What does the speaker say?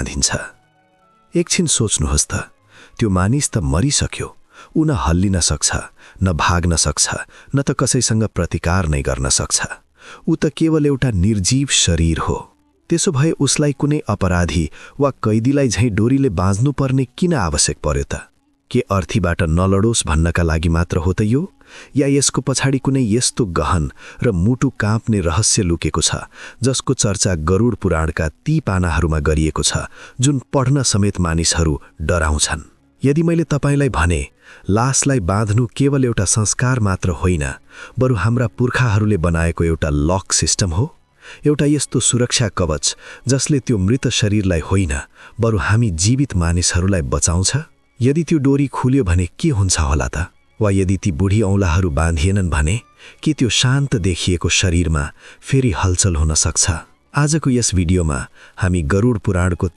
बाँधिन्छ। एकछिन सोच्नुहोस् त, त्यो मानिस त मरिसक्यो। ऊ न हल्लिन सक्छ, न भाग्न सक्छ, न त कसैसँग प्रतिकार नै गर्न सक्छ। ऊ त केवल एउटा निर्जीव शरीर हो। त्यसो भए उसलाई कुनै अपराधी वा कैदीलाई झैं डोरीले बाँध्नुपर्ने किन आवश्यक पर्यो त? के अर्थीबाट नलडोस् भन्नका लागि मात्र हो त यो? या यसको पछाडि कुनै यस्तो गहन र मुटु काँप्ने रहस्य लुकेको छ जसको चर्चा गरुड पुराणका ती पानाहरूमा गरिएको छ जुन पढ्न समेत मानिसहरू डराउँछन्? यदि मैले तपाईलाई भने लासलाई बाँध्नु केवल एउटा संस्कार मात्र होइन, बरु हाम्रा पुर्खाहरूले बनाएको एउटा लक सिस्टम हो, एउटा यस्तो सुरक्षा कवच जसले त्यो मृत शरीरलाई होइन, बरु हामी जीवित मानिसहरूलाई बचाउँछ। यदि त्यो डोरी खुल्यो भने के हुन्छ होला त? वा यदि ती बुढी औँलाहरू बाँधिएनन् भने के त्यो शान्त देखिएको शरीरमा फेरि हलचल हुन सक्छ? आजको यस भिडियोमा हामी गरुड पुराणको